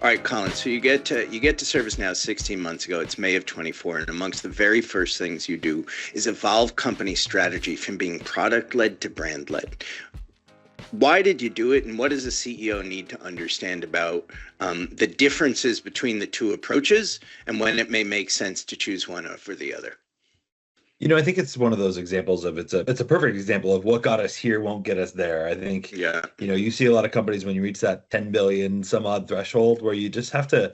All right, Colin. So you get to ServiceNow 16 months ago. It's May of 24, and amongst the very first things you do is evolve company strategy from being product-led to brand-led. Why did you do it, and what does a CEO need to understand about the differences between the two approaches, and when it may make sense to choose one over the other? I think it's one of those examples of it's a perfect example of what got us here won't get us there. I think, Yeah. you see a lot of companies when you reach that 10 billion some odd threshold where you just have to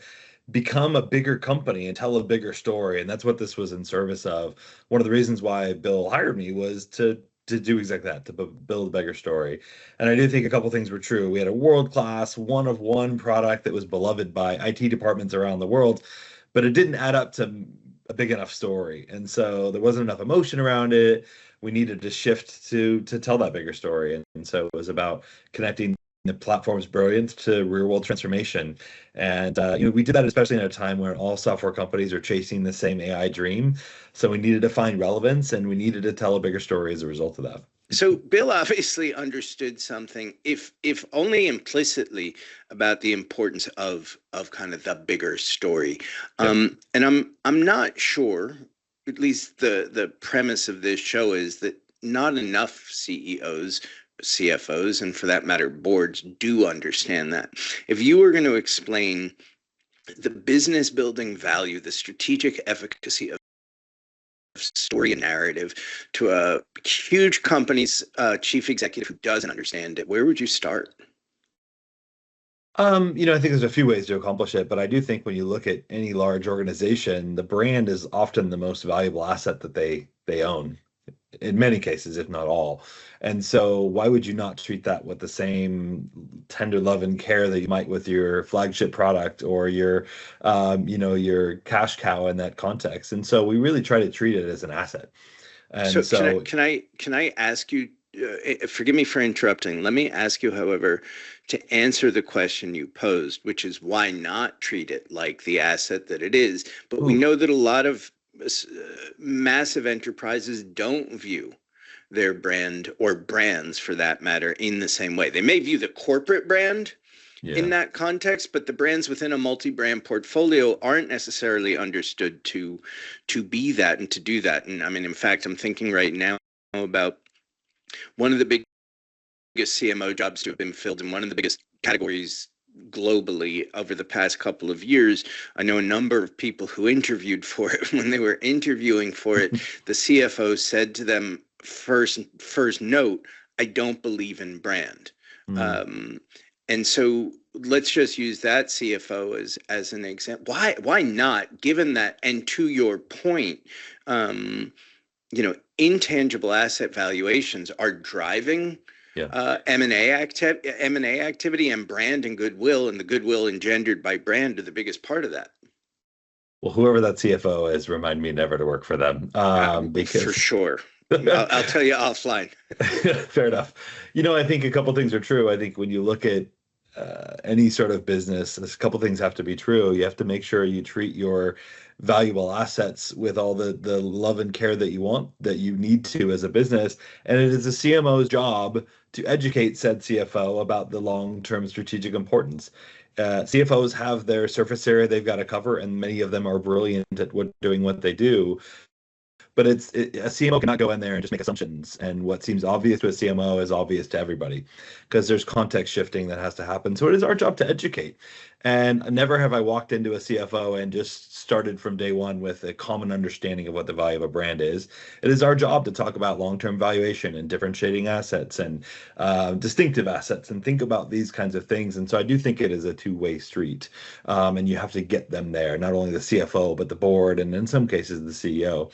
become a bigger company and tell a bigger story. And that's what this was in service of. One of the reasons why Bill hired me was to do exactly that, to build a bigger story. And I do think a couple things were true. We had a world-class, one-of-one product that was beloved by IT departments around the world, but it didn't add up to a big enough story. And so there wasn't enough emotion around it. We needed to shift to tell that bigger story. And so it was about connecting the platform's brilliance to real world transformation. And we did that especially in a time where all software companies are chasing the same AI dream. So we needed to find relevance and we needed to tell a bigger story as a result of that. So Bill obviously understood something, if only implicitly, about the importance of kind of the bigger story. And I'm not sure, at least the premise of this show is that not enough CEOs, CFOs, and for that matter, boards do understand that. If you were going to explain the business building value, the strategic efficacy of story and narrative to a huge company's chief executive who doesn't understand it, where would you start? I think there's a few ways to accomplish it, but I do think when you look at any large organization, the brand is often the most valuable asset that they own in many cases, if not all. And so why would you not treat that with the same tender love and care that you might with your flagship product or your cash cow in that context? And so we really try to treat it as an asset. So And so can I ask you, forgive me for interrupting. Let me ask you, however, to answer the question you posed, which is why not treat it like the asset that it is? But we know that a lot of massive enterprises don't view their brand, or brands for that matter, in the same way. They may view the corporate brand in that context, but the brands within a multi-brand portfolio aren't necessarily understood to be that and to do that. And I mean, in fact, I'm thinking right now about one of the biggest CMO jobs to have been filled in one of the biggest categories globally over the past couple of years. I know a number of people who interviewed for it. When they were interviewing for it, the CFO said to them, first note, I don't believe in brand. And so let's just use that CFO as an example. Why not, given that, and to your point, intangible asset valuations are driving M&A activity, and brand and goodwill, and the goodwill engendered by brand are the biggest part of that. Well, whoever that CFO is, remind me never to work for them. Because for sure. I'll tell you offline. Fair enough. I think a couple things are true. I think when you look at any sort of business, a couple things have to be true. You have to make sure you treat your valuable assets with all the love and care that you need to as a business. And it is a CMO's job to educate said CFO about the long-term strategic importance. CFOs have their surface area they've got to cover, and many of them are brilliant at doing what they do. But a CMO cannot go in there and just make assumptions. And what seems obvious to a CMO is obvious to everybody because there's context shifting that has to happen. So it is our job to educate. And never have I walked into a CFO and just started from day one with a common understanding of what the value of a brand is. It is our job to talk about long-term valuation and differentiating assets and distinctive assets and think about these kinds of things. And so I do think it is a two-way street. And you have to get them there, not only the CFO, but the board, and in some cases, the CEO.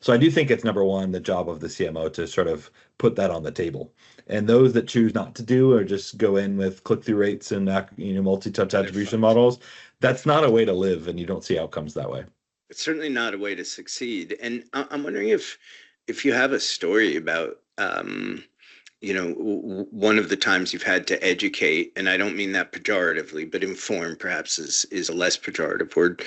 So I do think it's number one, the job of the CMO to sort of put that on the table. And those that choose not to do or just go in with click-through rates and multi-touch attribution models, that's not a way to live, and you don't see outcomes that way. It's certainly not a way to succeed. And I'm wondering if you have a story about one of the times you've had to educate, and I don't mean that pejoratively, but inform perhaps is a less pejorative word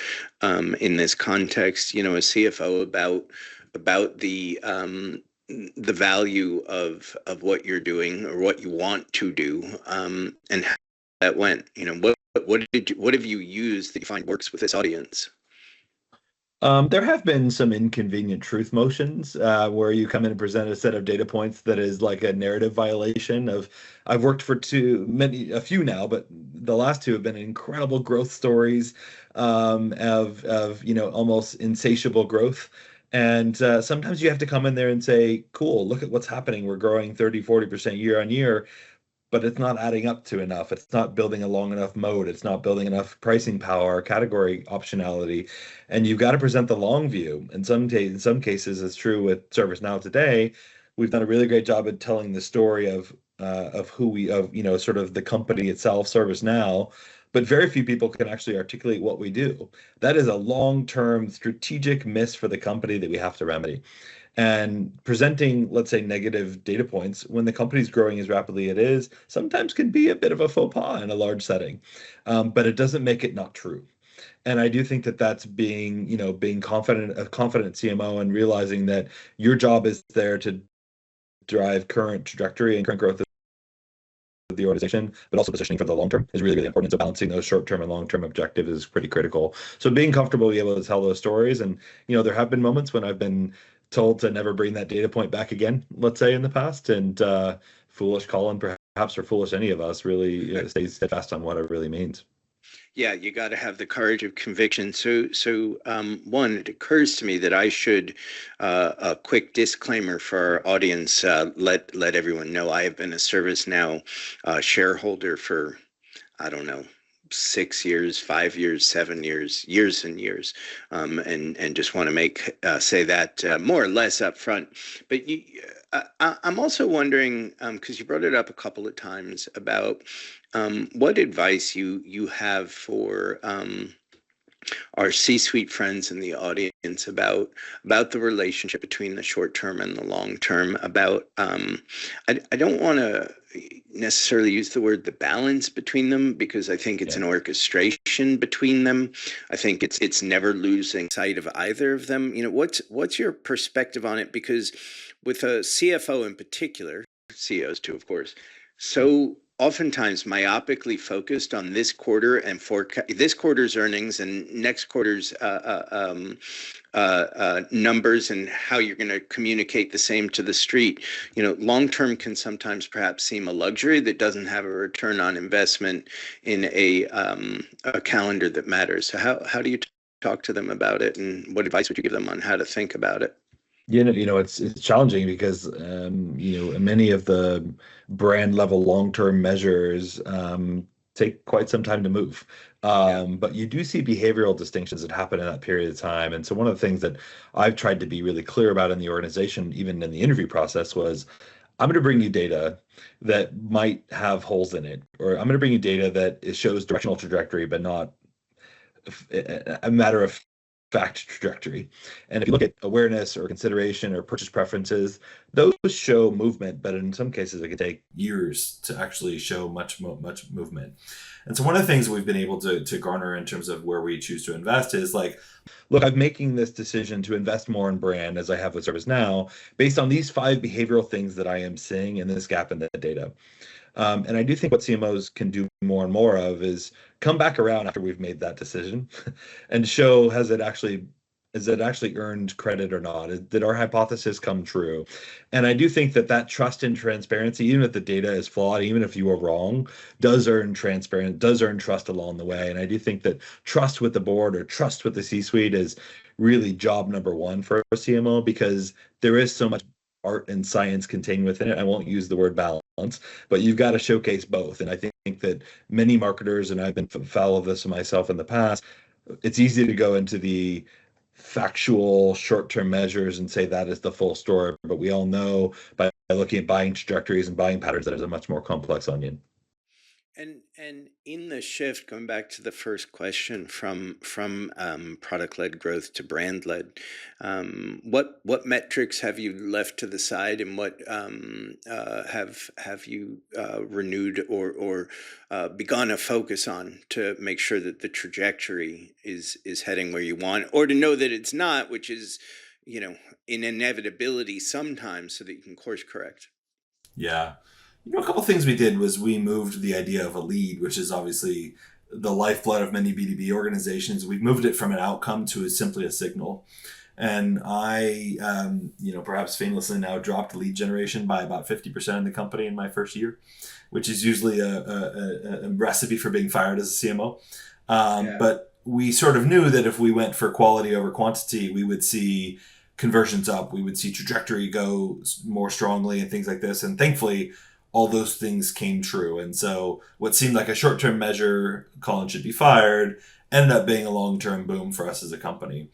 in this context. A CFO about the value of what you're doing or what you want to do, and that went. What have you used that you find works with this audience? There have been some inconvenient truth motions where you come in and present a set of data points that is like a narrative violation of. I've worked for a few now, but the last two have been incredible growth stories of almost insatiable growth. And sometimes you have to come in there and say, cool, look at what's happening. We're growing 30-40% year on year, but it's not adding up to enough. It's not building a long enough mode. It's not building enough pricing power, category optionality. And you've got to present the long view. In some cases, it's true with ServiceNow today. We've done a really great job at telling the story of who we of sort of the company itself, ServiceNow. But very few people can actually articulate what we do. That is a long-term strategic miss for the company that we have to remedy. And presenting, let's say, negative data points when the company's growing as rapidly as it is, sometimes can be a bit of a faux pas in a large setting, but it doesn't make it not true. And I do think that that's being confident, a confident CMO, and realizing that your job is there to drive current trajectory and current growth of the organization, but also positioning for the long term is really, really important. So balancing those short-term and long-term objectives is pretty critical. So being comfortable to be able to tell those stories, and there have been moments when I've been told to never bring that data point back again, let's say in the past, and foolish Colin, perhaps, or foolish any of us, really stays steadfast on what it really means. Yeah, you got to have the courage of conviction. One, it occurs to me that I should, a quick disclaimer for our audience, let everyone know I have been a ServiceNow shareholder for, I don't know, 6 years, 5 years, 7 years, years and years, and just want to say that more or less up front. But I'm also wondering, because you brought it up a couple of times, about what advice you have for our C-suite friends in the audience about the relationship between the short term and the long term. About I don't want to necessarily use the word the balance between them, because I think it's an orchestration between them. I think it's never losing sight of either of them. What's your perspective on it? Because with a CFO in particular, CEOs too, of course, so oftentimes myopically focused on this quarter and this quarter's earnings and next quarter's numbers, and how you're going to communicate the same to the street. Long term can sometimes perhaps seem a luxury that doesn't have a return on investment in a calendar that matters. So how do you talk to them about it, and what advice would you give them on how to think about it? It's challenging because many of the brand level long-term measures take quite some time to move. But you do see behavioral distinctions that happen in that period of time. And so one of the things that I've tried to be really clear about in the organization, even in the interview process, was I'm going to bring you data that might have holes in it, or I'm going to bring you data that shows directional trajectory, but not a matter of fact trajectory. And if you look at awareness or consideration or purchase preferences, those show movement, but in some cases it can take years to actually show much movement. And so one of the things we've been able to garner in terms of where we choose to invest is like, look, I'm making this decision to invest more in brand, as I have with ServiceNow, based on these 5 behavioral things that I am seeing in this gap in the data. And I do think what CMOs can do more and more of is come back around after we've made that decision and show, has it actually earned credit or not? Did our hypothesis come true? And I do think that trust and transparency, even if the data is flawed, even if you are wrong, does earn trust along the way. And I do think that trust with the board or trust with the C-suite is really job number one for a CMO, because there is so much art and science contained within it. I won't use the word balance, but you've got to showcase both. And I think that many marketers, and I've been foul of this myself in the past, it's easy to go into the factual short-term measures and say that is the full story, but we all know by looking at buying trajectories and buying patterns that is a much more complex onion. And in the shift, going back to the first question, from product-led growth to brand-led, what metrics have you left to the side, and what have you renewed or begun a focus on to make sure that the trajectory is heading where you want, or to know that it's not, which is an inevitability sometimes, so that you can course correct? Yeah. A couple things we did was we moved the idea of a lead, which is obviously the lifeblood of many B2B organizations. We've moved it from an outcome to simply a signal. And I, perhaps famously now dropped lead generation by about 50% in the company in my first year, which is usually a recipe for being fired as a CMO. But we sort of knew that if we went for quality over quantity, we would see conversions up, we would see trajectory go more strongly and things like this. And thankfully, all those things came true. And so what seemed like a short-term measure, Colin should be fired, ended up being a long-term boom for us as a company.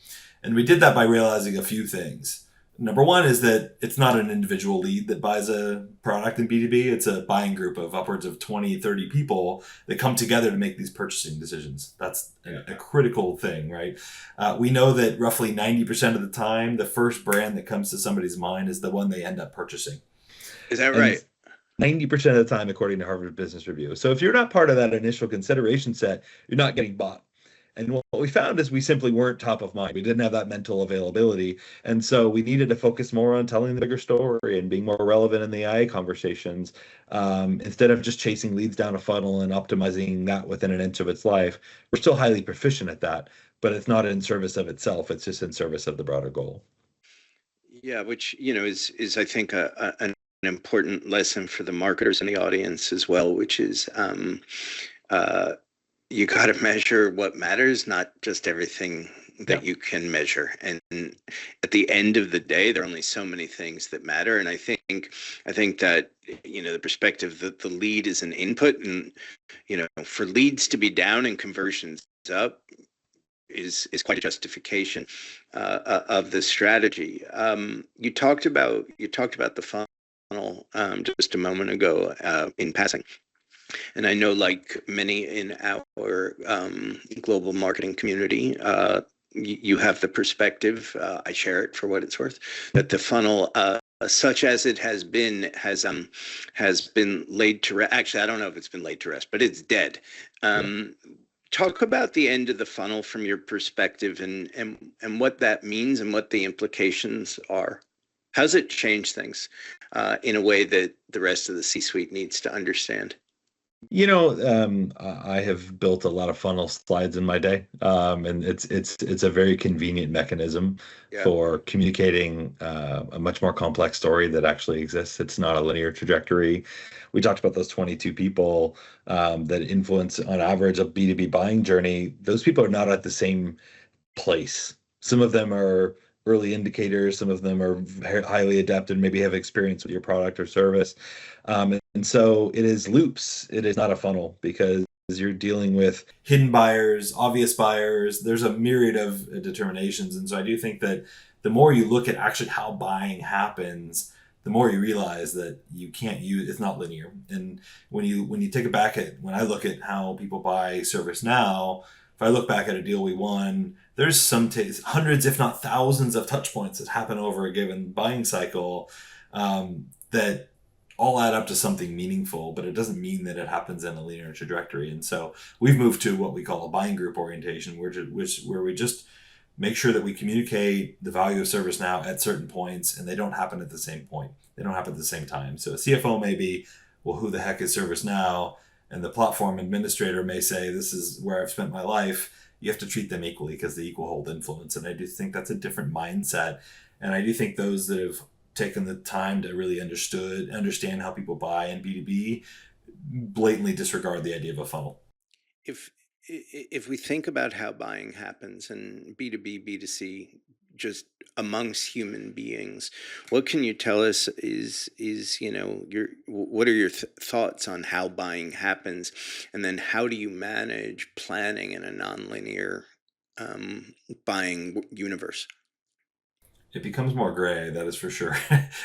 And we did that by realizing a few things. Number one is that it's not an individual lead that buys a product in B2B. It's a buying group of upwards of 20, 30 people that come together to make these purchasing decisions. That's a critical thing, right? We know that roughly 90% of the time, the first brand that comes to somebody's mind is the one they end up purchasing. Is that right? 90% of the time, according to Harvard Business Review. So if you're not part of that initial consideration set, you're not getting bought. And what we found is we simply weren't top of mind. We didn't have that mental availability. And so we needed to focus more on telling the bigger story and being more relevant in the AI conversations, instead of just chasing leads down a funnel and optimizing that within an inch of its life. We're still highly proficient at that, but it's not in service of itself. It's just in service of the broader goal. Yeah, which, is I think an important lesson for the marketers in the audience as well, which is you got to measure what matters, not just everything that you can measure. And at the end of the day, there are only so many things that matter. And I think that, the perspective that the lead is an input, and, for leads to be down and conversions up is quite a justification of this strategy. You talked about the funnel just a moment ago in passing. And I know, like many in our global marketing community, you have the perspective, I share it for what it's worth, that the funnel, such as it has been laid to rest. Actually, I don't know if it's been laid to rest, but it's dead. Talk about the end of the funnel from your perspective, and what that means and what the implications are. How's it change things in a way that the rest of the C-suite needs to understand? I have built a lot of funnel slides in my day, and it's a very convenient mechanism for communicating a much more complex story that actually exists. It's not a linear trajectory. We talked about those 22 people that influence, on average, a B2B buying journey. Those people are not at the same place. Some of them are early indicators. Some of them are highly adapted, maybe have experience with your product or service. And so it is loops. It is not a funnel, because you're dealing with hidden buyers, obvious buyers. There's a myriad of determinations. And so I do think that the more you look at actually how buying happens, the more you realize that you can't use, it's not linear. And when you take it back at, when I look at how people buy ServiceNow, if I look back at a deal we won, there's hundreds, if not thousands, of touch points that happen over a given buying cycle, that all add up to something meaningful, but it doesn't mean that it happens in a linear trajectory. And so we've moved to what we call a buying group orientation, where we just make sure that we communicate the value of ServiceNow at certain points, and they don't happen at the same point. They don't happen at the same time. So a CFO may be, well, who the heck is ServiceNow? And the platform administrator may say, this is where I've spent my life. You have to treat them equally, because they equal hold influence. And I do think that's a different mindset. And I do think those that have taken the time to really understand how people buy in B2B blatantly disregard the idea of a funnel. If we think about how buying happens in B2B, B2C, just amongst human beings, what can you tell us is what are your thoughts on how buying happens, and then how do you manage planning in a nonlinear buying universe? It becomes more gray, that is for sure.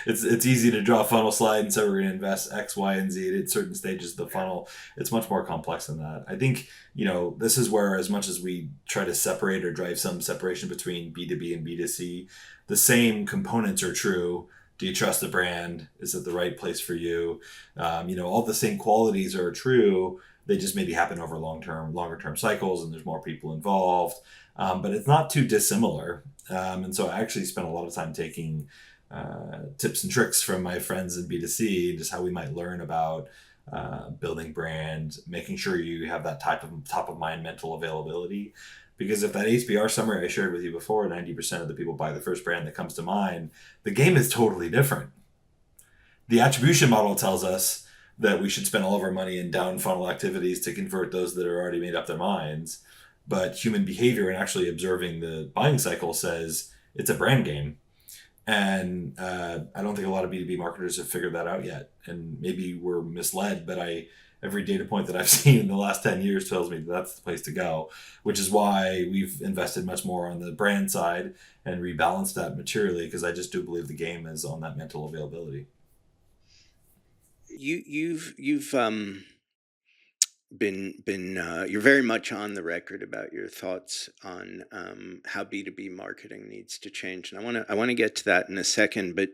It's easy to draw a funnel slide and say we're going to invest X, Y, and Z at certain stages of the funnel. It's much more complex than that. I think, this is where, as much as we try to separate or drive some separation between B2B and B2C, the same components are true. Do you trust the brand? Is it the right place for you? All the same qualities are true. They just maybe happen over longer term cycles, and there's more people involved. But it's not too dissimilar. And so I actually spent a lot of time taking tips and tricks from my friends in B2C, just how we might learn about building brand, making sure you have that type of top of mind mental availability. Because if that HBR summary I shared with you before, 90% of the people buy the first brand that comes to mind, the game is totally different. The attribution model tells us that we should spend all of our money in down funnel activities to convert those that are already made up their minds. But human behavior and actually observing the buying cycle says it's a brand game. And I don't think a lot of B2B marketers have figured that out yet. And maybe we're misled, but every data point that I've seen in the last 10 years tells me that that's the place to go, which is why we've invested much more on the brand side and rebalanced that materially, because I just do believe the game is on that mental availability. You've been you're very much on the record about your thoughts on how B2B marketing needs to change, and I want to get to that in a second. But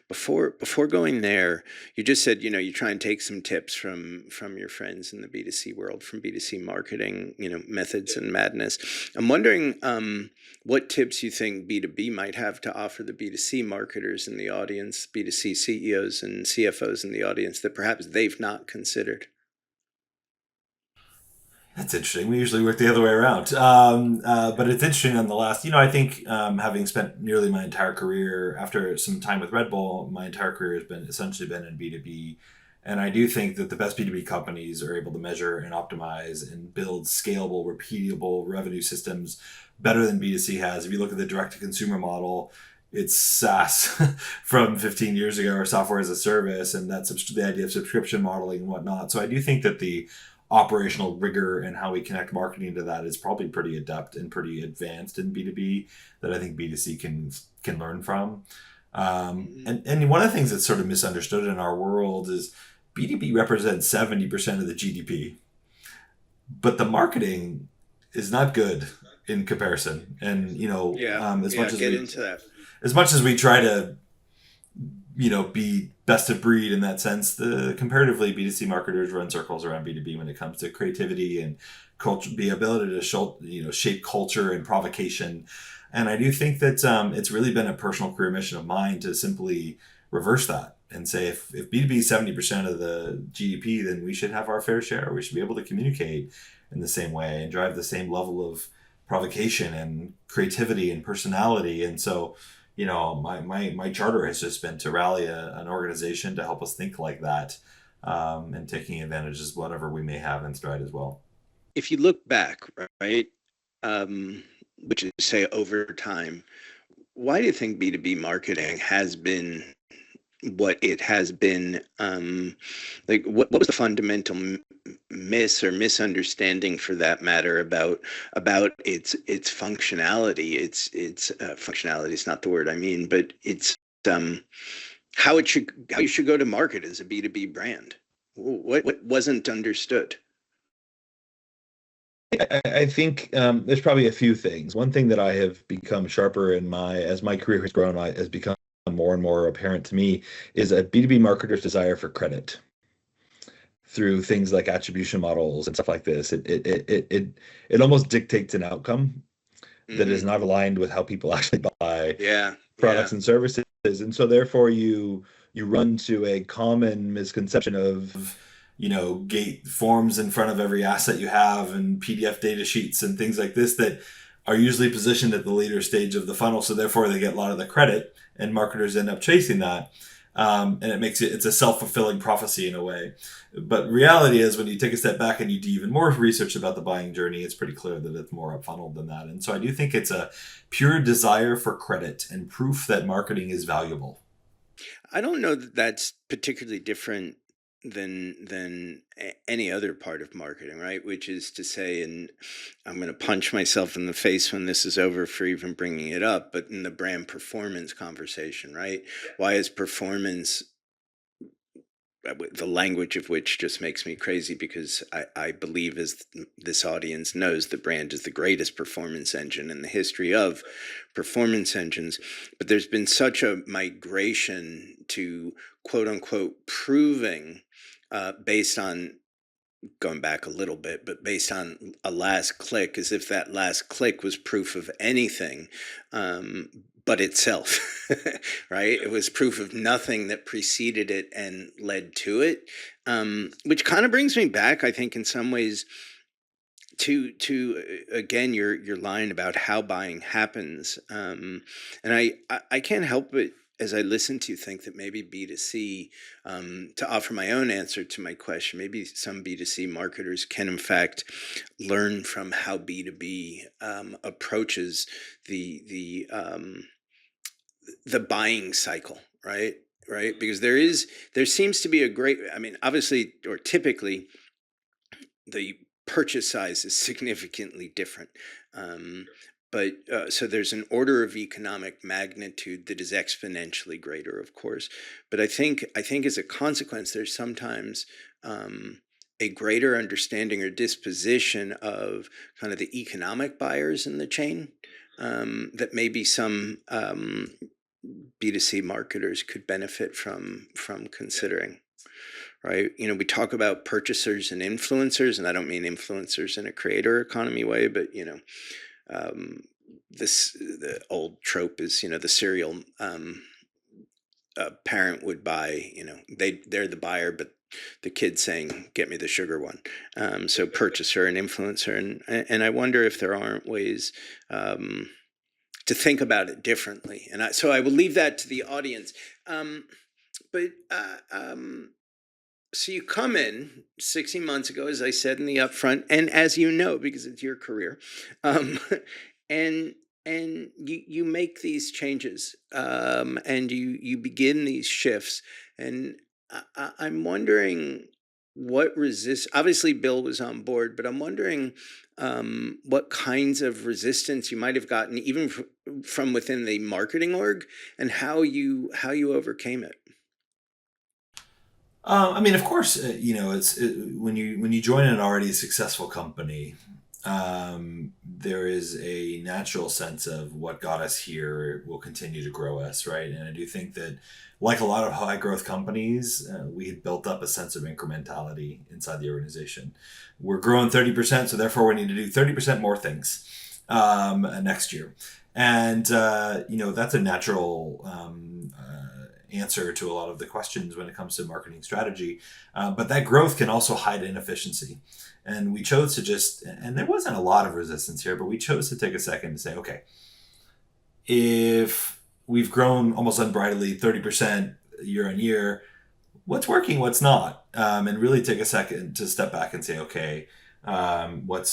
before going there, you just said you try and take some tips from your friends in the B2C world, from B2C marketing, methods and madness. I'm wondering what tips you think B2B might have to offer the B2C marketers in the audience, B2C CEOs and CFOs in the audience that perhaps they've not considered. That's interesting. We usually work the other way around. But it's interesting nonetheless. I think having spent nearly my entire career, after some time with Red Bull, my entire career has essentially been in B2B. And I do think that the best B2B companies are able to measure and optimize and build scalable, repeatable revenue systems better than B2C has. If you look at the direct-to-consumer model, it's SaaS from 15 years ago, or software as a service, and that's the idea of subscription modeling and whatnot. So I do think that the operational rigor and how we connect marketing to that is probably pretty adept and pretty advanced in B2B that I think B2C can learn from. And one of the things that's sort of misunderstood in our world is B2B represents 70% of the GDP, but the marketing is not good in comparison. And as much as we try to be best of breed in that sense, the comparatively B2C marketers run circles around B2B when it comes to creativity and culture, the ability to shape culture and provocation. And I do think that it's really been a personal career mission of mine to simply reverse that and say, if B2B is 70% of the GDP, then we should have our fair share. We should be able to communicate in the same way and drive the same level of provocation and creativity and personality. And so my charter has just been to rally an organization to help us think like that, and taking advantage of whatever we may have in stride as well. If you look back, right, which is say over time, why do you think B2B marketing has been what it has been? What was the fundamental miss or misunderstanding, for that matter, about its functionality? Its functionality is not the word I mean, but it's how you should go to market as a B2B brand. What wasn't understood? I think there's probably a few things. One thing that I have become sharper as my career has grown, has become more and more apparent to me, is a B2B marketer's desire for credit through things like attribution models and stuff like this. It almost dictates an outcome that is not aligned with how people actually buy products and services. And so therefore you run to a common misconception of gate forms in front of every asset you have, and PDF data sheets and things like this that are usually positioned at the later stage of the funnel. So therefore they get a lot of the credit, and marketers end up chasing that. And it's a self-fulfilling prophecy in a way. But reality is, when you take a step back and you do even more research about the buying journey, it's pretty clear that it's more up funnel than that. And so I do think it's a pure desire for credit and proof that marketing is valuable. I don't know that that's particularly different than any other part of marketing, right? Which is to say, and I'm going to punch myself in the face when this is over for even bringing it up, but in the brand performance conversation, right? Why is performance, the language of which just makes me crazy, because I believe, as this audience knows, the brand is the greatest performance engine in the history of performance engines. But there's been such a migration to quote unquote proving, based on, going back a little bit, but based on a last click, as if that last click was proof of anything, but itself, right? It was proof of nothing that preceded it and led to it, which kind of brings me back, I think, in some ways to again your line about how buying happens, and I can't help but as I listen to you think that maybe B2C, to offer my own answer to my question, maybe some B2C marketers can in fact learn from how B2B approaches the buying cycle, right? Right, because there seems to be a great, I mean, obviously or typically the purchase size is significantly different. Um, but so there's an order of economic magnitude that is exponentially greater, of course. But I think as a consequence, there's sometimes a greater understanding or disposition of kind of the economic buyers in the chain, that maybe some B2C marketers could benefit from considering. Right? You know, we talk about purchasers and influencers, and I don't mean influencers in a creator economy way, but the old trope is, the serial parent would buy, they're the buyer, but the kid saying, "Get me the sugar one." So purchaser and influencer, and I wonder if there aren't ways to think about it differently. And so I will leave that to the audience. But So you come in 16 months ago, as I said in the upfront, and as you know, because it's your career, um, and you make these changes, and you begin these shifts, and I'm wondering what resist. Obviously, Bill was on board, but I'm wondering what kinds of resistance you might have gotten, even from within the marketing org, and how you overcame it. I mean, of course, when you join an already successful company, there is a natural sense of what got us here will continue to grow us, right? And I do think that, like a lot of high growth companies, we had built up a sense of incrementality inside the organization. We're growing 30%, so therefore we need to do 30% more things next year, and that's a natural answer to a lot of the questions when it comes to marketing strategy. But that growth can also hide inefficiency. And we chose to and there wasn't a lot of resistance here, but we chose to take a second to say, okay, if we've grown almost unbridledly 30% year on year, what's working, what's not? And really take a second to step back and say, okay, what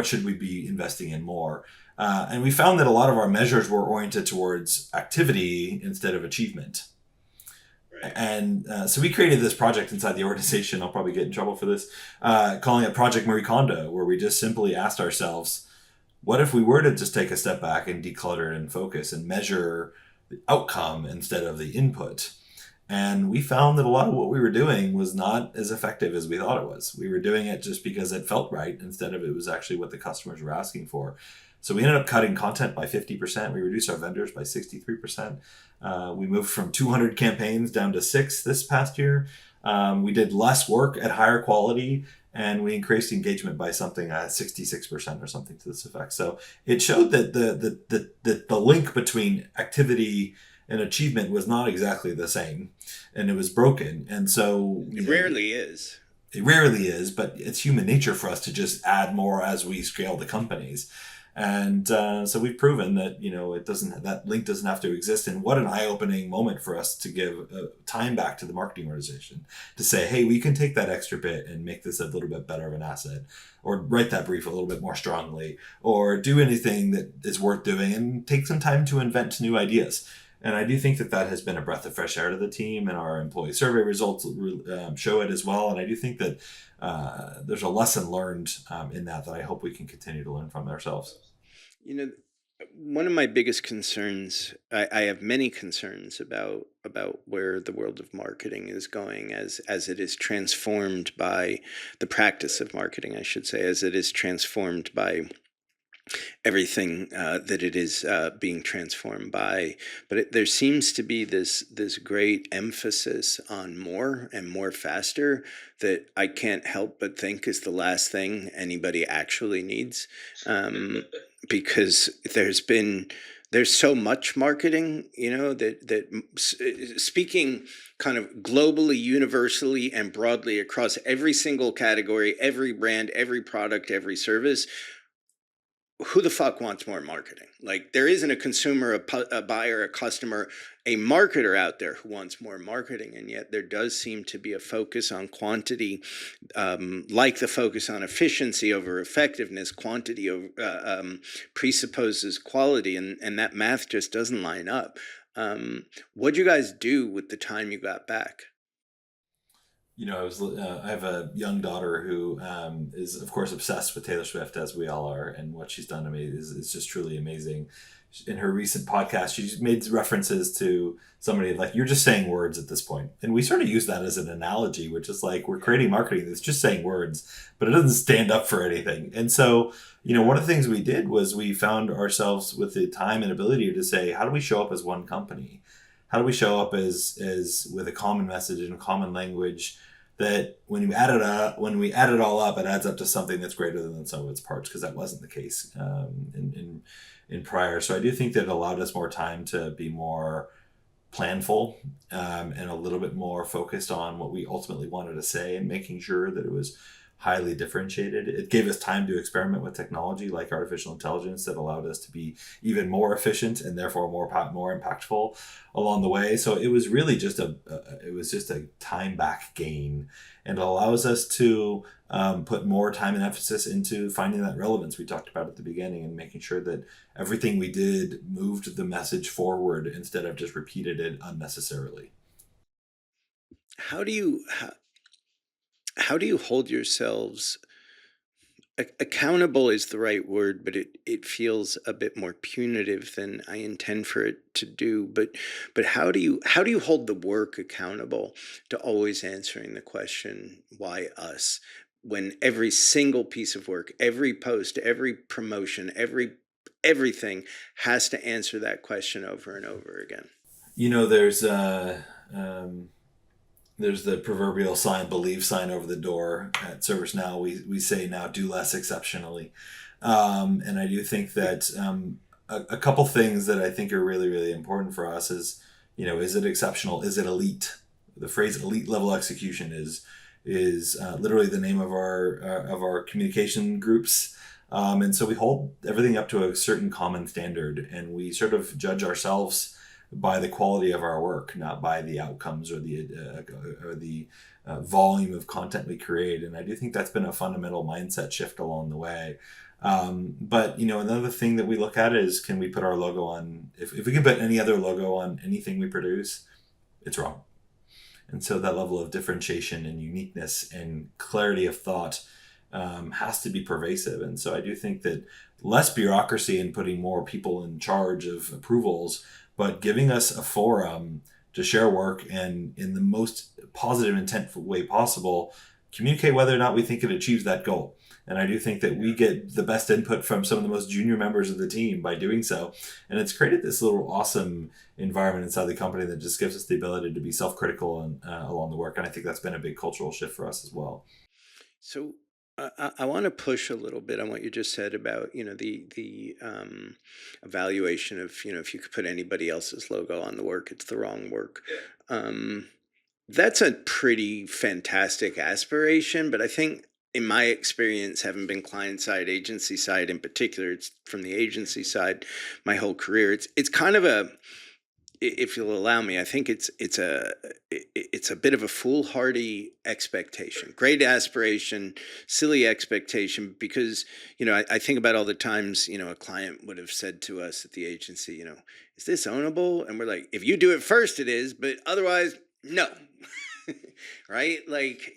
should we be investing in more? And we found that a lot of our measures were oriented towards activity instead of achievement. And so we created this project inside the organization. I'll probably get in trouble for this, calling it Project Marie Kondo, where we just simply asked ourselves, what if we were to just take a step back and declutter and focus and measure the outcome instead of the input? And we found that a lot of what we were doing was not as effective as we thought it was. We were doing it just because it felt right instead of it was actually what the customers were asking for. So we ended up cutting content by 50%. We reduced our vendors by 63%. We moved from 200 campaigns down to 6 this past year. We did less work at higher quality, and we increased engagement by something 66% or something to this effect. So it showed that the link between activity and achievement was not exactly the same, and it was broken. And so it rarely is. It rarely is, but it's human nature for us to just add more as we scale the companies. And so we've proven that that link doesn't have to exist. And what an eye-opening moment for us to give time back to the marketing organization to say, hey, we can take that extra bit and make this a little bit better of an asset, or write that brief a little bit more strongly, or do anything that is worth doing, and take some time to invent new ideas. And I do think that has been a breath of fresh air to the team, and our employee survey results show it as well. And I do think that there's a lesson learned in that I hope we can continue to learn from ourselves. One of my biggest concerns, I have many concerns about where the world of marketing is going as it is transformed by the practice of marketing, I should say, as it is transformed by everything that it is being transformed by. But there seems to be this great emphasis on more and more faster that I can't help but think is the last thing anybody actually needs, because there's been there's so much marketing, speaking kind of globally, universally, and broadly across every single category, every brand, every product, every service. Who the fuck wants more marketing? Like, there isn't a consumer, a buyer, a customer, a marketer out there who wants more marketing. And yet there does seem to be a focus on quantity, like the focus on efficiency over effectiveness. Quantity over, presupposes quality, and that math just doesn't line up. What'd you guys do with the time you got back? I have a young daughter who is, of course, obsessed with Taylor Swift, as we all are, and what she's done to me is just truly amazing. In her recent podcast, she made references to somebody like, you're just saying words at this point. And we sort of use that as an analogy, which is like, we're creating marketing that's just saying words, but it doesn't stand up for anything. And so, one of the things we did was we found ourselves with the time and ability to say, how do we show up as one company? How do we show up as with a common message and a common language, that when we add it all up, it adds up to something that's greater than the sum of its parts, because that wasn't the case in prior. So I do think that it allowed us more time to be more planful, and a little bit more focused on what we ultimately wanted to say, and making sure that it was highly differentiated. It gave us time to experiment with technology like artificial intelligence that allowed us to be even more efficient and therefore more impactful along the way. So it was really just a time back gain, and it allows us to put more time and emphasis into finding that relevance we talked about at the beginning, and making sure that everything we did moved the message forward instead of just repeated it unnecessarily. How do you how do you hold yourselves accountable is the right word, but it feels a bit more punitive than I intend for it to do. But how do you hold the work accountable to always answering the question, why us? When every single piece of work, every post, every promotion, everything has to answer that question over and over again. There's the proverbial believe sign over the door at ServiceNow. We say now, do less exceptionally. And I do think that a couple things that I think are really, really important for us is it exceptional? Is it elite? The phrase elite level execution is literally the name of our communication groups. And so we hold everything up to a certain common standard, and we sort of judge ourselves by the quality of our work, not by the outcomes or the volume of content we create. And I do think that's been a fundamental mindset shift along the way. But another thing that we look at is, can we put our logo on? If we can put any other logo on anything we produce, it's wrong. And so that level of differentiation and uniqueness and clarity of thought has to be pervasive. And so I do think that less bureaucracy and putting more people in charge of approvals, but giving us a forum to share work and, in the most positive intent way possible, communicate whether or not we think it achieves that goal. And I do think that we get the best input from some of the most junior members of the team by doing so. And it's created this little awesome environment inside the company that just gives us the ability to be self-critical and along the work. And I think that's been a big cultural shift for us as well. So I want to push a little bit on what you just said about the evaluation of if you could put anybody else's logo on the work, it's the wrong work. That's a pretty fantastic aspiration, but I think in my experience, having been client side, agency side in particular, it's from the agency side my whole career. It's kind of a, if you'll allow me, I think it's a bit of a foolhardy expectation, great aspiration, silly expectation, because I think about all the times a client would have said to us at the agency, is this ownable? And we're like, if you do it first, it is, but otherwise, no, right? Like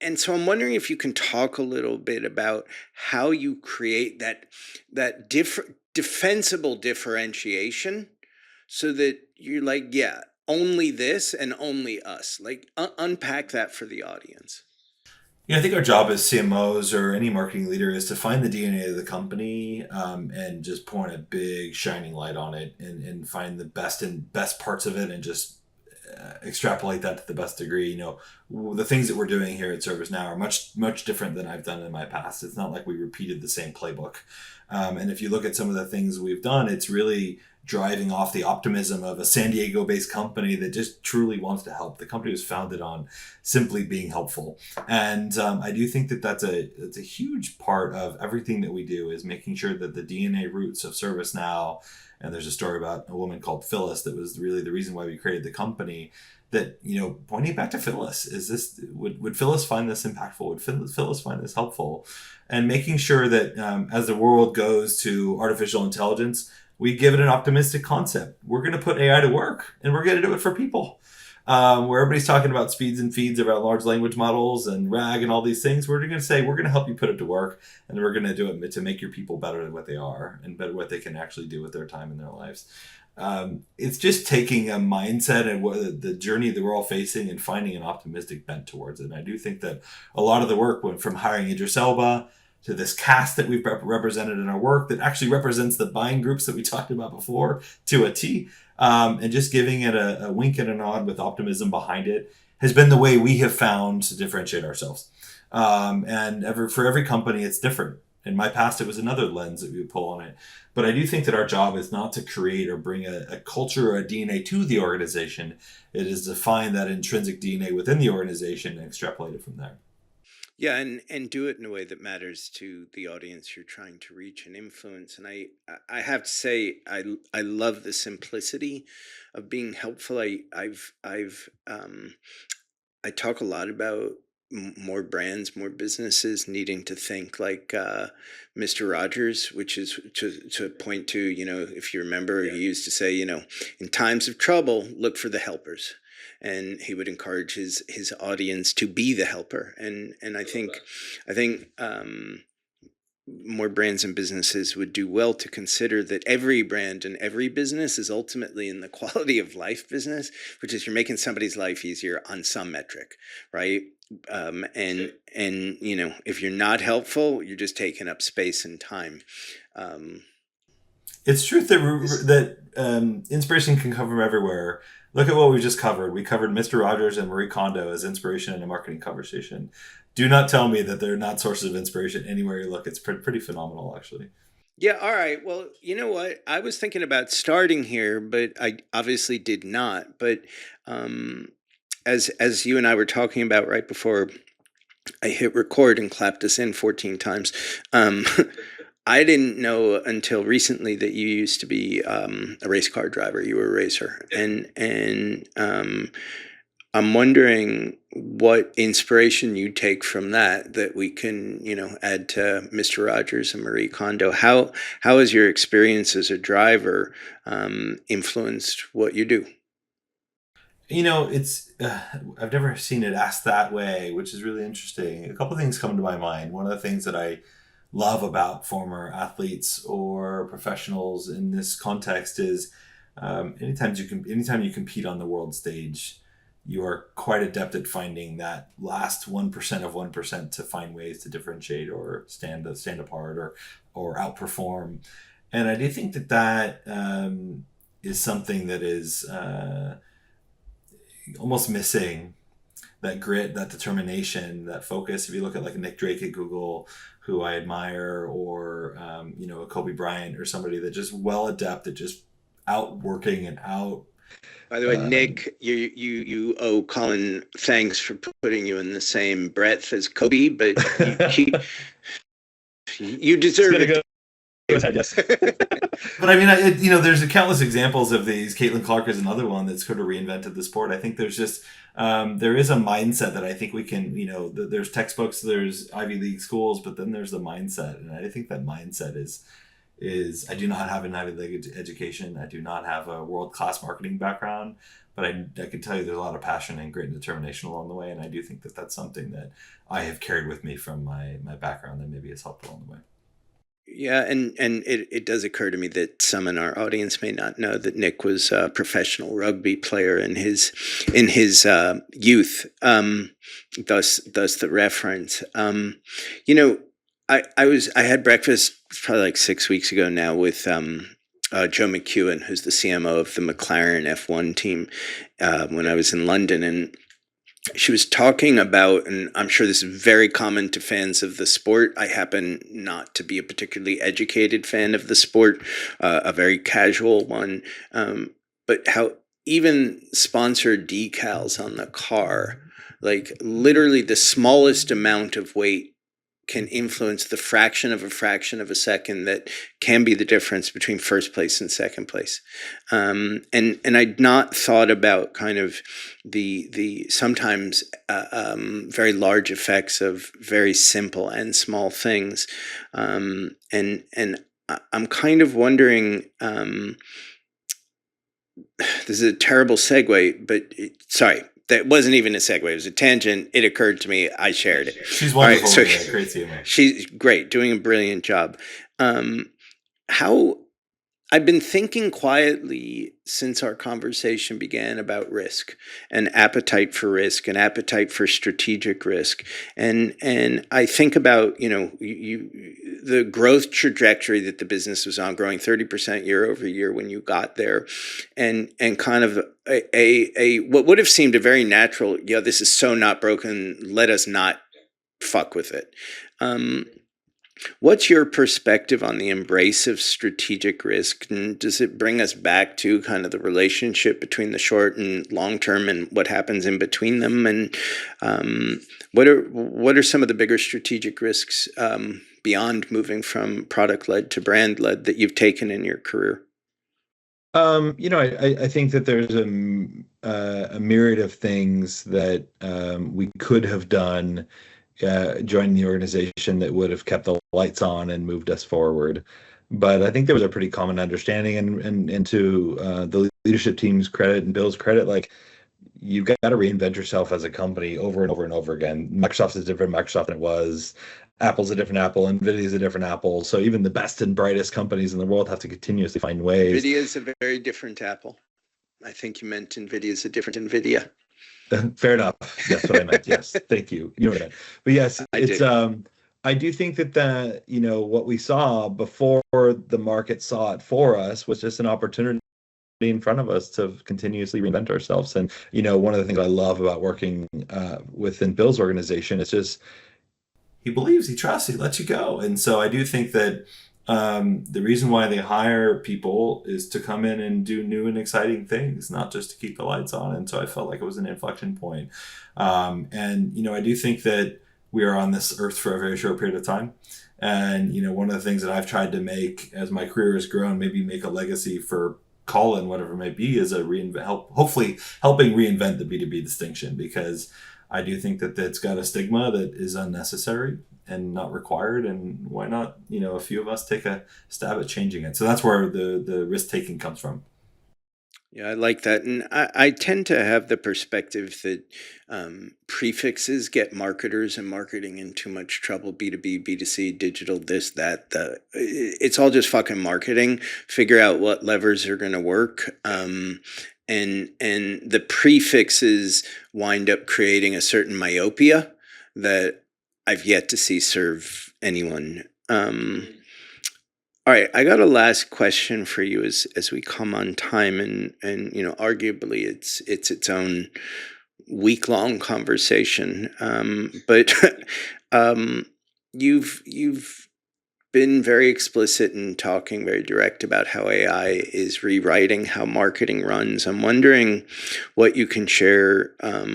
and so I'm wondering if you can talk a little bit about how you create that defensible differentiation, so that you're like, yeah, only this and only us. Like, unpack that for the audience. I think our job as CMOs or any marketing leader is to find the DNA of the company, and just point a big shining light on it, and find the best parts of it, and just extrapolate that to the best degree. The things that we're doing here at ServiceNow are much different than I've done in my past. It's not like we repeated the same playbook. And if you look at some of the things we've done, it's really driving off the optimism of a San Diego-based company that just truly wants to help. The company was founded on simply being helpful. And I do think that that's a huge part of everything that we do, is making sure that the DNA roots of ServiceNow, and there's a story about a woman called Phyllis that was really the reason why we created the company, that, pointing back to Phyllis, would Phyllis find this impactful? Would Phyllis find this helpful? And making sure that as the world goes to artificial intelligence, we give it an optimistic concept. We're going to put AI to work, and we're going to do it for people. Where everybody's talking about speeds and feeds about large language models and RAG and all these things, we're going to say we're going to help you put it to work, and we're going to do it to make your people better than what they are and better what they can actually do with their time in their lives. It's just taking a mindset and what the journey that we're all facing and finding an optimistic bent towards it. And I do think that a lot of the work went from hiring Idris Elba to this cast that we've represented in our work that actually represents the buying groups that we talked about before to a T, and just giving it a wink and a nod with optimism behind it has been the way we have found to differentiate ourselves. And for every company, it's different. In my past, it was another lens that we would pull on it. But I do think that our job is not to create or bring a culture or a DNA to the organization. It is to find that intrinsic DNA within the organization and extrapolate it from there. Yeah, and do it in a way that matters to the audience you're trying to reach and influence. And I have to say, I love the simplicity of being helpful. I talk a lot about more brands, more businesses needing to think like Mr. Rogers, which is to point to, if you remember, he used to say, in times of trouble, look for the helpers. And he would encourage his audience to be the helper. And I think more brands and businesses would do well to consider that every brand and every business is ultimately in the quality of life business, which is you're making somebody's life easier on some metric, right? And if you're not helpful, you're just taking up space and time. It's truth that inspiration can come from everywhere. Look at what we just covered. We covered Mr. Rogers and Marie Kondo as inspiration in a marketing conversation. Do not tell me that they're not sources of inspiration anywhere you look. It's pretty phenomenal, actually. Yeah, all right. Well, you know what? I was thinking about starting here, but I obviously did not. But as you and I were talking about right before I hit record and clapped us in 14 times, I didn't know until recently that you used to be a race car driver. You were a racer, and I'm wondering what inspiration you take from that we can add to Mr. Rogers and Marie Kondo. How has your experience as a driver influenced what you do? It's I've never seen it asked that way, which is really interesting. A couple of things come to my mind. One of the things that I love about former athletes or professionals in this context is anytime you compete on the world stage, you are quite adept at finding that last 1% of 1% to find ways to differentiate or stand apart or outperform. And I do think that is something that is almost missing. That grit, that determination, that focus. If you look at like Nick Drake at Google, who I admire, or a Kobe Bryant, or somebody that just well adept at just outworking and out. By the way, Nick, you owe Colin thanks for putting you in the same breath as Kobe, but you deserve it. Yes. But I mean, there's countless examples of these. Caitlin Clark is another one that's sort of reinvented the sport. I think there's just there is a mindset that I think we can, there's textbooks, there's Ivy League schools, but then there's the mindset, and I think that mindset is I do not have an Ivy League education. I do not have a world-class marketing background, but I can tell you there's a lot of passion and grit and determination along the way, and I do think that that's something that I have carried with me from my background that maybe has helped along the way. Yeah, and it does occur to me that some in our audience may not know that Nick was a professional rugby player in his youth. Thus the reference. I had breakfast probably like 6 weeks ago now with Joe McEwen, who's the CMO of the McLaren F1 team, when I was in London, and she was talking about, and I'm sure this is very common to fans of the sport. I happen not to be a particularly educated fan of the sport, a very casual one, but how even sponsored decals on the car, like literally the smallest amount of weight can influence the fraction of a second that can be the difference between first place and second place. And I'd not thought about kind of the sometimes very large effects of very simple and small things. And I'm kind of wondering, this is a terrible segue, but sorry. That wasn't even a segue. It was a tangent. It occurred to me. I shared it. She's wonderful. Right, so great CMO. She's great, doing a brilliant job. How I've been thinking quietly since our conversation began about risk and appetite for risk and appetite for strategic risk. And I think about, the growth trajectory that the business was on, growing 30% year over year when you got there, and kind of a what would have seemed a very natural, this is so not broken, let us not fuck with it. What's your perspective on the embrace of strategic risk? And does it bring us back to kind of the relationship between the short and long term and what happens in between them? And what are some of the bigger strategic risks beyond moving from product led to brand led that you've taken in your career? I think that there's a myriad of things that we could have done joining the organization that would have kept the lights on and moved us forward. But I think there was a pretty common understanding, and to the leadership team's credit and Bill's credit, like, you've got to reinvent yourself as a company over and over and over again. Microsoft is a different Microsoft than it was. Apple's a different Apple. NVIDIA is a different Apple. So even the best and brightest companies in the world have to continuously find ways. NVIDIA is a very different Apple. I think you meant NVIDIA is a different NVIDIA. Fair enough. That's what I meant. Yes. Thank you. You know that. But yes, I do think that what we saw before the market saw it for us was just an opportunity in front of us to continuously reinvent ourselves. And, one of the things I love about working within Bill's organization is just, he believes, he trusts, he lets you go. And so I do think that the reason why they hire people is to come in and do new and exciting things, not just to keep the lights on. And so I felt like it was an inflection point. I do think that we are on this earth for a very short period of time. And, one of the things that I've tried to make as my career has grown, maybe make a legacy for Colin, whatever it may be, is hopefully helping reinvent the B2B distinction, because I do think that it's got a stigma that is unnecessary and not required. And why not, a few of us take a stab at changing it? So that's where the risk taking comes from. Yeah, I like that. And I tend to have the perspective that prefixes get marketers and marketing in too much trouble. B2B, B2C, digital, this, that. It's all just fucking marketing. Figure out what levers are going to work. And the prefixes wind up creating a certain myopia that I've yet to see serve anyone. All right, I got a last question for you as we come on time, and arguably it's its own week-long conversation. But you've been very explicit and talking very direct about how AI is rewriting how marketing runs. I'm wondering what you can share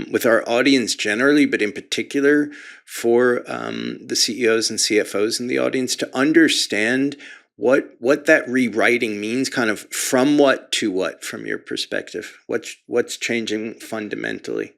with our audience generally, but in particular for the CEOs and CFOs in the audience to understand what that rewriting means, kind of from what to what, from your perspective. What's changing fundamentally?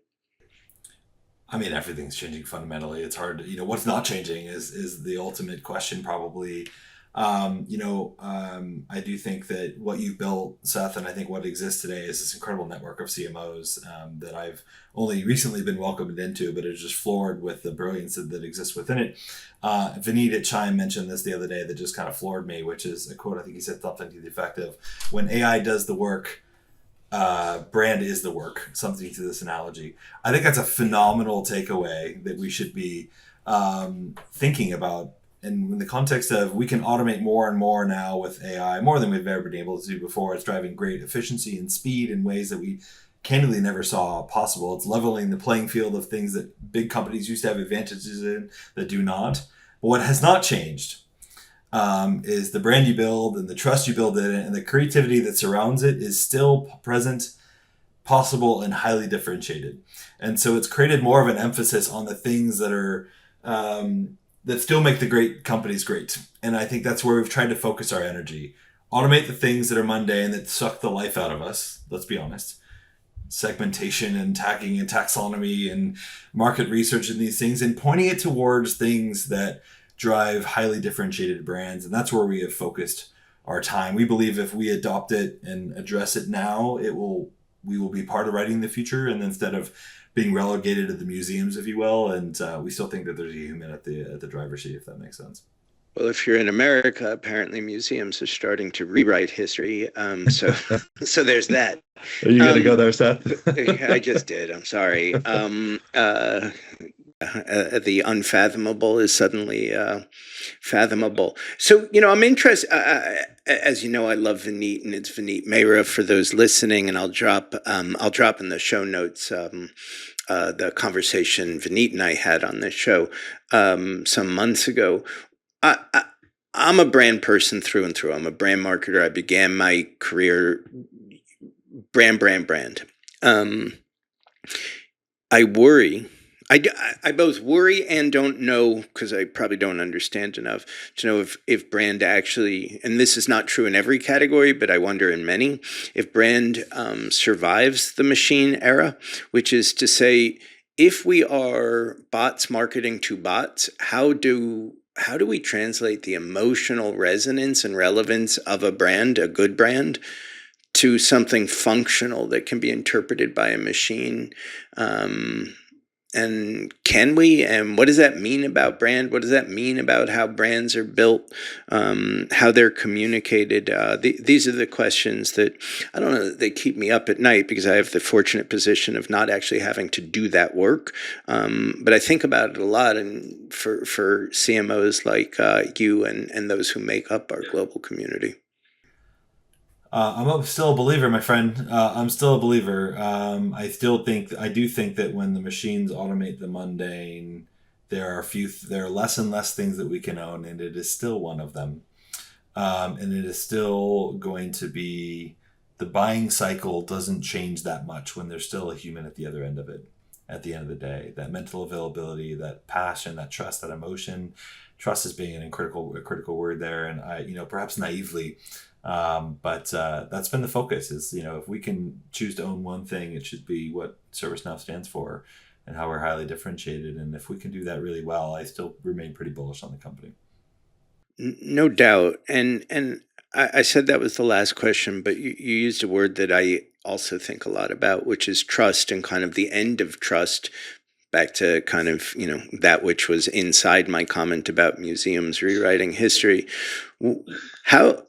I mean, everything's changing fundamentally. It's hard to, what's not changing is the ultimate question probably. I do think that what you've built, Seth, and I think what exists today is this incredible network of CMOs that I've only recently been welcomed into, but is just floored with the brilliance that exists within it. Vineet at Chime mentioned this the other day that just kind of floored me, which is a quote. I think he said something to the effect of, when AI does the work, brand is the work, something to this analogy. I think that's a phenomenal takeaway that we should be thinking about in the context of we can automate more and more now with AI, more than we've ever been able to do before. It's driving great efficiency and speed in ways that we candidly never saw possible. It's leveling the playing field of things that big companies used to have advantages in that do not. But what has not changed is the brand you build and the trust you build in it, and the creativity that surrounds it is still present, possible, and highly differentiated. And so it's created more of an emphasis on the things that are that still make the great companies great. And I think that's where we've tried to focus our energy. Automate the things that are mundane, that suck the life out of us. Let's be honest. Segmentation and tagging and taxonomy and market research and these things, and pointing it towards things that drive highly differentiated brands. And that's where we have focused our time. We believe if we adopt it and address it now, we will be part of writing the future, and instead of being relegated to the museums, if you will. And we still think that there's a human at the driver's seat, if that makes sense. Well, if you're in America, apparently museums are starting to rewrite history. So there's that. Are you going to go there, Seth? I just did. I'm sorry. The unfathomable is suddenly fathomable. So, I'm interested. As you know, I love Vineet, and it's Vineet Mehra for those listening. And I'll drop in the show notes the conversation Vineet and I had on this show some months ago. I'm a brand person through and through. I'm a brand marketer. I began my career brand. I worry. I both worry and don't know, because I probably don't understand enough to know if brand actually, and this is not true in every category, but I wonder in many, if brand survives the machine era, which is to say, if we are bots marketing to bots, how do we translate the emotional resonance and relevance of a brand, a good brand, to something functional that can be interpreted by a machine? And can we? And what does that mean about brand? What does that mean about how brands are built, how they're communicated? These are the questions that, I don't know, they keep me up at night, because I have the fortunate position of not actually having to do that work. But I think about it a lot, and for CMOs like you and those who make up our global community. I'm still a believer, my friend. I'm still a believer. I do think that when the machines automate the mundane, there are less and less things that we can own, and it is still one of them. And it is still going to be, the buying cycle doesn't change that much when there's still a human at the other end of it. At the end of the day, that mental availability, that passion, that trust, that emotion, trust is being a critical word there. And perhaps naively, but that's been the focus, is, if we can choose to own one thing, it should be what ServiceNow stands for and how we're highly differentiated. And if we can do that really well, I still remain pretty bullish on the company. No doubt. And I said that was the last question, but you used a word that I also think a lot about, which is trust, and kind of the end of trust, back to kind of, that which was inside my comment about museums rewriting history. How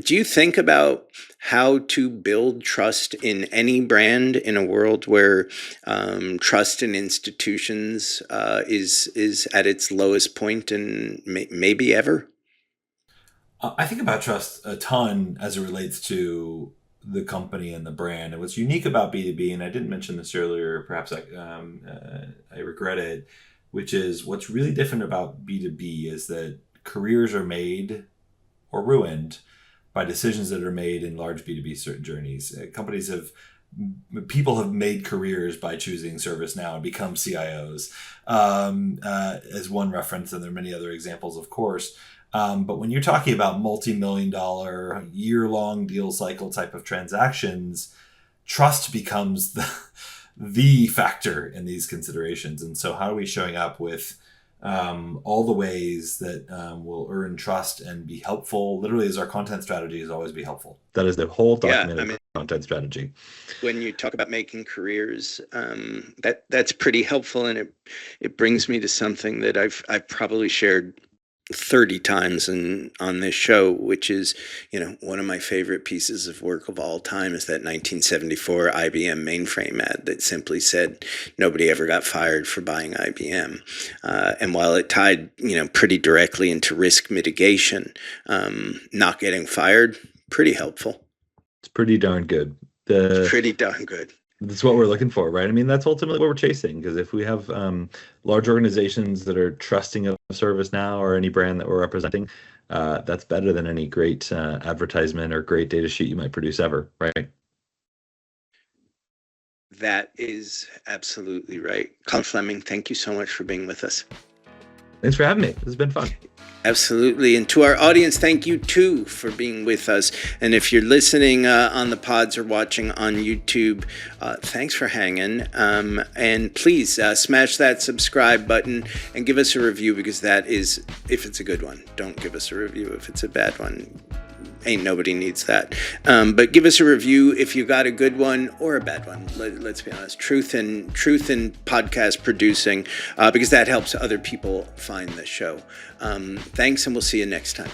do you think about how to build trust in any brand in a world where trust in institutions is at its lowest point and maybe ever? I think about trust a ton as it relates to the company and the brand. And what's unique about B2B, and I didn't mention this earlier, perhaps I regret it, which is what's really different about B2B is that careers are made or ruined by decisions that are made in large B2B journeys. People have made careers by choosing ServiceNow and become CIOs, as one reference, and there are many other examples, of course. But when you're talking about multi-million-dollar, year-long deal cycle type of transactions, trust becomes the factor in these considerations. And so how are we showing up with all the ways that will earn trust and be helpful? Literally, as our content strategy is always be helpful. That is the whole documented content strategy. When you talk about making careers, that's pretty helpful, and it brings me to something that I've probably shared 30 times on this show, which is, one of my favorite pieces of work of all time is that 1974 IBM mainframe ad that simply said nobody ever got fired for buying IBM. And while it tied, pretty directly into risk mitigation, not getting fired, pretty helpful. It's pretty darn good. Pretty darn good. That's what we're looking for, right? I mean, that's ultimately what we're chasing. Because if we have large organizations that are trusting of ServiceNow or any brand that we're representing, that's better than any great advertisement or great data sheet you might produce ever, right? That is absolutely right. Colin Fleming, thank you so much for being with us. Thanks for having me. This has been fun. Absolutely. And to our audience, thank you too for being with us. And if you're listening on the pods or watching on YouTube, thanks for hanging. And please smash that subscribe button and give us a review, because that is, if it's a good one. Don't give us a review if it's a bad one. Ain't nobody needs that. But give us a review if you got a good one or a bad one. Let's be honest. Truth in podcast producing, because that helps other people find the show. Thanks, and we'll see you next time.